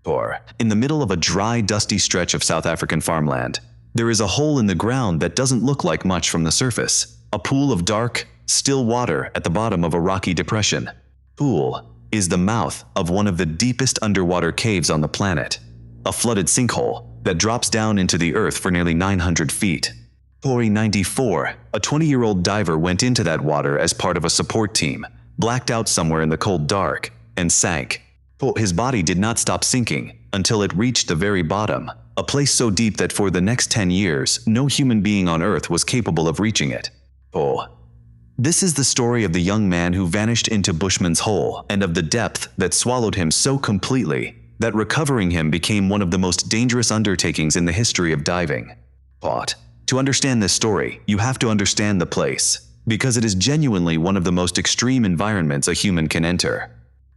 Or, in the middle of a dry, dusty stretch of South African farmland, there is a hole in the ground that doesn't look like much from the surface. A pool of dark, still water at the bottom of a rocky depression. Pool is the mouth of one of the deepest underwater caves on the planet. A flooded sinkhole that drops down into the earth for nearly 900 feet. Tori 94, a 20-year-old diver, went into that water as part of a support team, blacked out somewhere in the cold dark, and sank. His body did not stop sinking until it reached the very bottom, a place so deep that for the next 10 years, no human being on Earth was capable of reaching it. This is the story of the young man who vanished into Bushman's Hole, and of the depth that swallowed him so completely that recovering him became one of the most dangerous undertakings in the history of diving. To understand this story, you have to understand the place, because it is genuinely one of the most extreme environments a human can enter.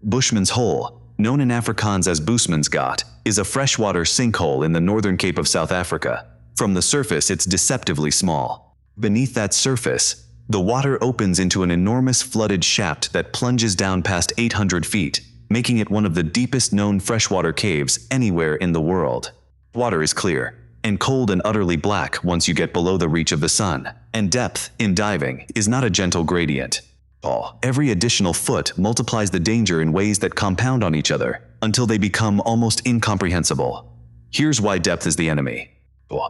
Bushman's Hole, known in Afrikaans as Bushman's Gat, is a freshwater sinkhole in the northern Cape of South Africa. From the surface, it's deceptively small. Beneath that surface, the water opens into an enormous flooded shaft that plunges down past 800 feet, making it one of the deepest known freshwater caves anywhere in the world. Water is clear and cold and utterly black once you get below the reach of the sun, and depth in diving is not a gentle gradient. Every additional foot multiplies the danger in ways that compound on each other until they become almost incomprehensible. Here's why depth is the enemy.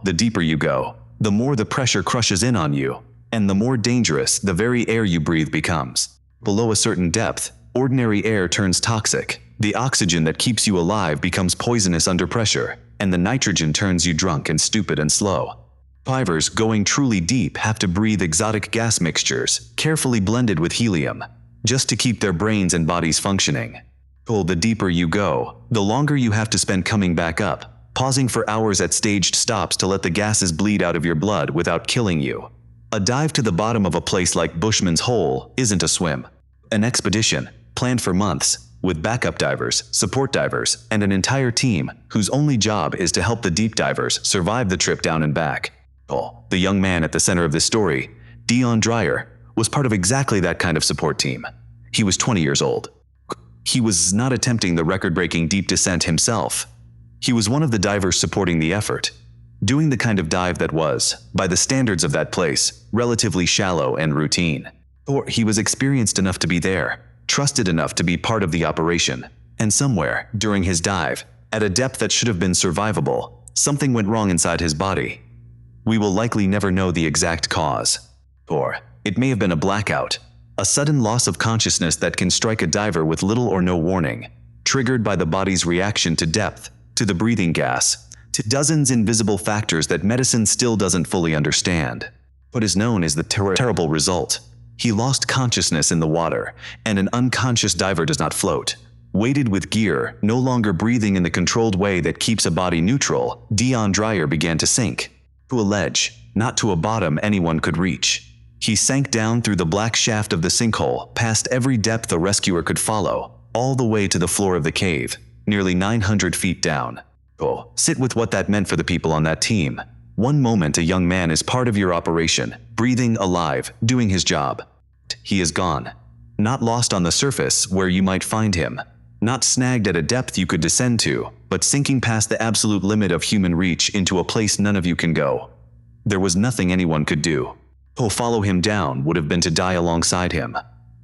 The deeper you go, the more the pressure crushes in on you, and the more dangerous the very air you breathe becomes. Below a certain depth, ordinary air turns toxic. The oxygen that keeps you alive becomes poisonous under pressure, and the nitrogen turns you drunk and stupid and slow. Divers going truly deep have to breathe exotic gas mixtures, carefully blended with helium, just to keep their brains and bodies functioning. The deeper you go, the longer you have to spend coming back up, pausing for hours at staged stops to let the gases bleed out of your blood without killing you. A dive to the bottom of a place like Bushman's Hole isn't a swim. An expedition, planned for months, with backup divers, support divers, and an entire team whose only job is to help the deep divers survive the trip down and back. The young man at the center of this story, Deon Dreyer, was part of exactly that kind of support team. He was 20 years old. He was not attempting the record-breaking deep descent himself. He was one of the divers supporting the effort, doing the kind of dive that was, by the standards of that place, relatively shallow and routine. Or he was experienced enough to be there, trusted enough to be part of the operation, and somewhere, during his dive, at a depth that should have been survivable, something went wrong inside his body. We will likely never know the exact cause. Or it may have been a blackout, a sudden loss of consciousness that can strike a diver with little or no warning, triggered by the body's reaction to depth, to the breathing gas, to dozens invisible factors that medicine still doesn't fully understand. What is known as the terrible result. He lost consciousness in the water, and an unconscious diver does not float. Weighted with gear, no longer breathing in the controlled way that keeps a body neutral, Deon Dreyer began to sink. To a ledge, not to a bottom anyone could reach. He sank down through the black shaft of the sinkhole, past every depth a rescuer could follow, all the way to the floor of the cave, nearly 900 feet down. Sit with what that meant for the people on that team. One moment a young man is part of your operation, breathing, alive, doing his job. He is gone. Not lost on the surface where you might find him. Not snagged at a depth you could descend to, but sinking past the absolute limit of human reach into a place none of you can go. There was nothing anyone could do. To follow him down would have been to die alongside him.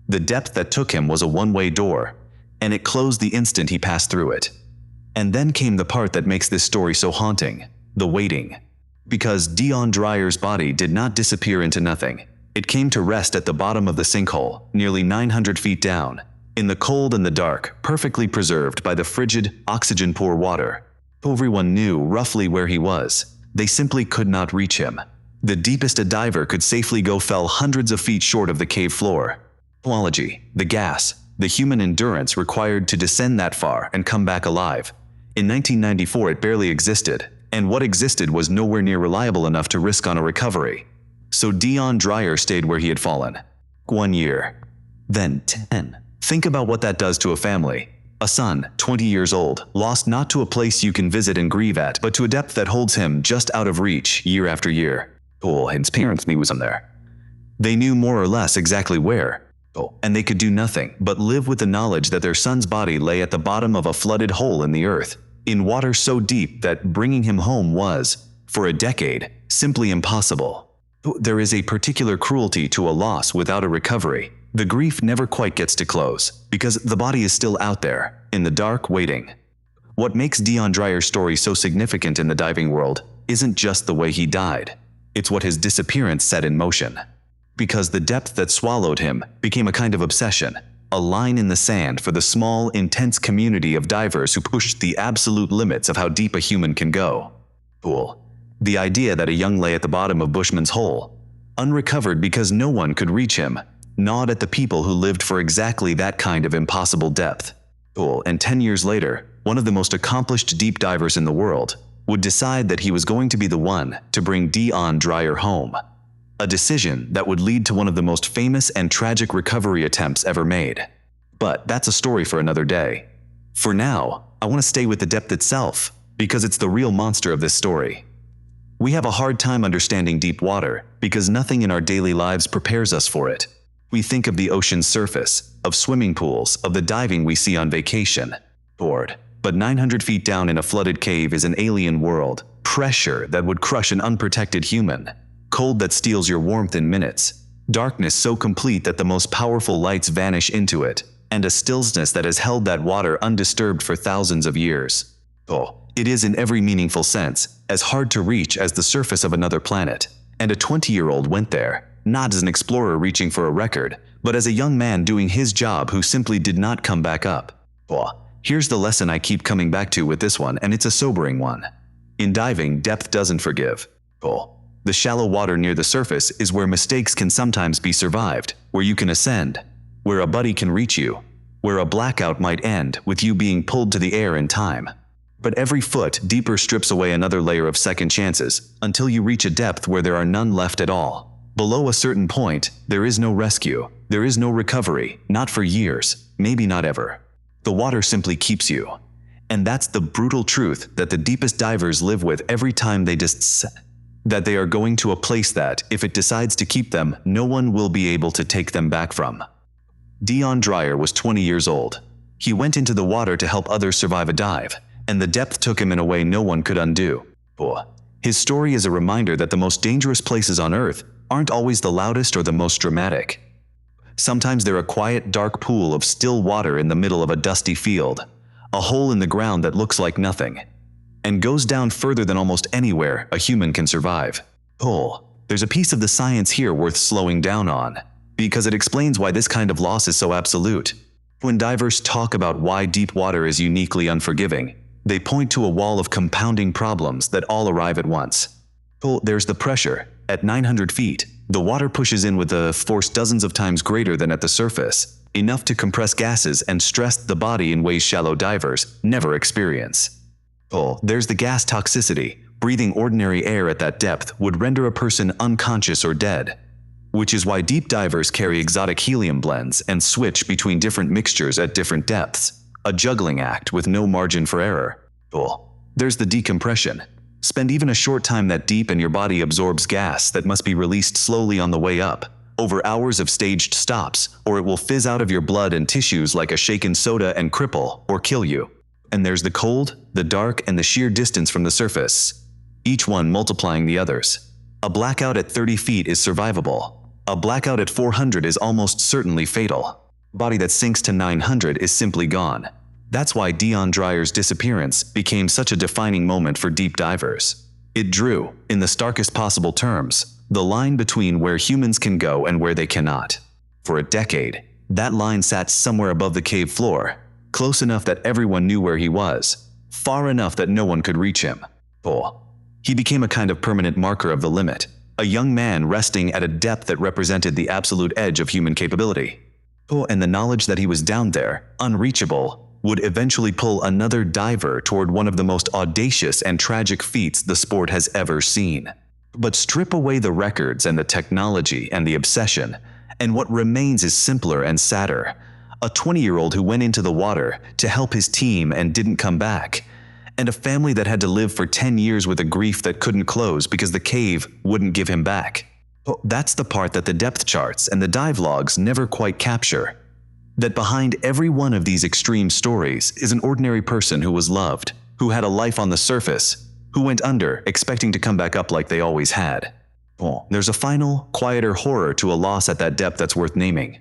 The depth that took him was a one-way door, and it closed the instant he passed through it. And then came the part that makes this story so haunting, the waiting. Because Deon Dreyer's body did not disappear into nothing. It came to rest at the bottom of the sinkhole, nearly 900 feet down, in the cold and the dark, perfectly preserved by the frigid, oxygen-poor water. Everyone knew roughly where he was. They simply could not reach him. The deepest a diver could safely go fell hundreds of feet short of the cave floor. Technology, the gas, the human endurance required to descend that far and come back alive. In 1994 it barely existed, and what existed was nowhere near reliable enough to risk on a recovery. So Deon Dreyer stayed where he had fallen. 1 year. Then 10. Think about what that does to a family. A son, 20 years old, lost not to a place you can visit and grieve at, but to a depth that holds him just out of reach year after year. His parents knew him there. They knew more or less exactly where. And they could do nothing but live with the knowledge that their son's body lay at the bottom of a flooded hole in the earth. in water so deep that bringing him home was, for a decade, simply impossible. There is a particular cruelty to a loss without a recovery. The grief never quite gets to close, because the body is still out there, in the dark, waiting. What makes Deon Dreyer's story so significant in the diving world isn't just the way he died. It's what his disappearance set in motion. Because the depth that swallowed him became a kind of obsession, a line in the sand for the small, intense community of divers who pushed the absolute limits of how deep a human can go. The idea that a young lay at the bottom of Bushman's Hole, unrecovered because no one could reach him, gnawed at the people who lived for exactly that kind of impossible depth. And 10 years later, one of the most accomplished deep divers in the world would decide that he was going to be the one to bring Deon Dreyer home. A decision that would lead to one of the most famous and tragic recovery attempts ever made. But that's a story for another day. For now, I want to stay with the depth itself, because it's the real monster of this story. We have a hard time understanding deep water because nothing in our daily lives prepares us for it. We think of the ocean's surface, of swimming pools, of the diving we see on vacation. But 900 feet down in a flooded cave is an alien world, pressure that would crush an unprotected human, cold that steals your warmth in minutes, darkness so complete that the most powerful lights vanish into it, and a stillness that has held that water undisturbed for thousands of years. It is in every meaningful sense as hard to reach as the surface of another planet, and a 20-year-old went there, not as an explorer reaching for a record, but as a young man doing his job who simply did not come back up. Here's the lesson I keep coming back to with this one, and it's a sobering one. In diving, depth doesn't forgive. The shallow water near the surface is where mistakes can sometimes be survived, where you can ascend, where a buddy can reach you, where a blackout might end with you being pulled to the air in time. But every foot deeper strips away another layer of second chances until you reach a depth where there are none left at all. Below a certain point, there is no rescue, there is no recovery, not for years, maybe not ever. The water simply keeps you. And that's the brutal truth that the deepest divers live with every time they that they are going to a place that, if it decides to keep them, no one will be able to take them back from. Deon Dreyer was 20 years old. He went into the water to help others survive a dive, and the depth took him in a way no one could undo. His story is a reminder that the most dangerous places on Earth aren't always the loudest or the most dramatic. Sometimes they're a quiet, dark pool of still water in the middle of a dusty field, a hole in the ground that looks like nothing, and goes down further than almost anywhere a human can survive. There's a piece of the science here worth slowing down on, because it explains why this kind of loss is so absolute. When divers talk about why deep water is uniquely unforgiving, they point to a wall of compounding problems that all arrive at once. There's the pressure. At 900 feet, the water pushes in with a force dozens of times greater than at the surface, enough to compress gases and stress the body in ways shallow divers never experience. There's the gas toxicity. Breathing ordinary air at that depth would render a person unconscious or dead, which is why deep divers carry exotic helium blends and switch between different mixtures at different depths, a juggling act with no margin for error. There's the decompression. Spend even a short time that deep and your body absorbs gas that must be released slowly on the way up, over hours of staged stops, or it will fizz out of your blood and tissues like a shaken soda and cripple or kill you. And there's the cold, the dark, and the sheer distance from the surface, each one multiplying the others. A blackout at 30 feet is survivable. A blackout at 400 is almost certainly fatal. A body that sinks to 900 is simply gone. That's why Deon Dreyer's disappearance became such a defining moment for deep divers. It drew, in the starkest possible terms, the line between where humans can go and where they cannot. For a decade, that line sat somewhere above the cave floor, close enough that everyone knew where he was, far enough that no one could reach him. He became a kind of permanent marker of the limit, a young man resting at a depth that represented the absolute edge of human capability. And the knowledge that he was down there, unreachable, would eventually pull another diver toward one of the most audacious and tragic feats the sport has ever seen. But strip away the records and the technology and the obsession, and what remains is simpler and sadder. A 20-year-old who went into the water to help his team and didn't come back, and a family that had to live for 10 years with a grief that couldn't close because the cave wouldn't give him back. That's the part that the depth charts and the dive logs never quite capture. That behind every one of these extreme stories is an ordinary person who was loved, who had a life on the surface, who went under expecting to come back up like they always had. There's a final, quieter horror to a loss at that depth that's worth naming.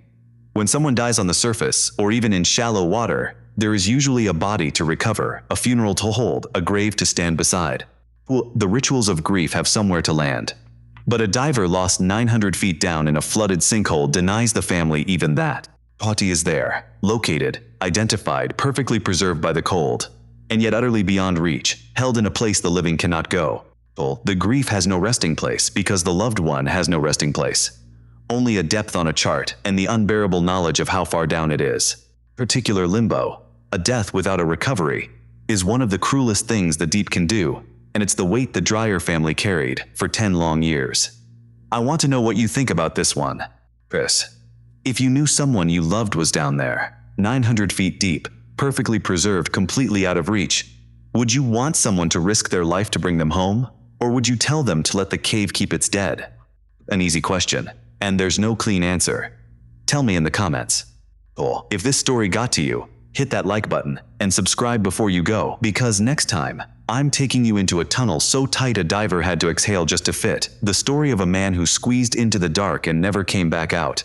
When someone dies on the surface, or even in shallow water, there is usually a body to recover, a funeral to hold, a grave to stand beside. The rituals of grief have somewhere to land. But a diver lost 900 feet down in a flooded sinkhole denies the family even that. Body is there, located, identified, perfectly preserved by the cold, and yet utterly beyond reach, held in a place the living cannot go. The grief has no resting place because the loved one has no resting place. Only a depth on a chart and the unbearable knowledge of how far down it is. Particular limbo, a death without a recovery, is one of the cruelest things the deep can do, and it's the weight the Dreyer family carried for 10 long years. I want to know what you think about this one. Chris, if you knew someone you loved was down there, 900 feet deep, perfectly preserved, completely out of reach, would you want someone to risk their life to bring them home? Or would you tell them to let the cave keep its dead? An easy question, and there's no clean answer. Tell me in the comments. If this story got to you, hit that like button and subscribe before you go, because next time, I'm taking you into a tunnel so tight a diver had to exhale just to fit. The story of a man who squeezed into the dark and never came back out.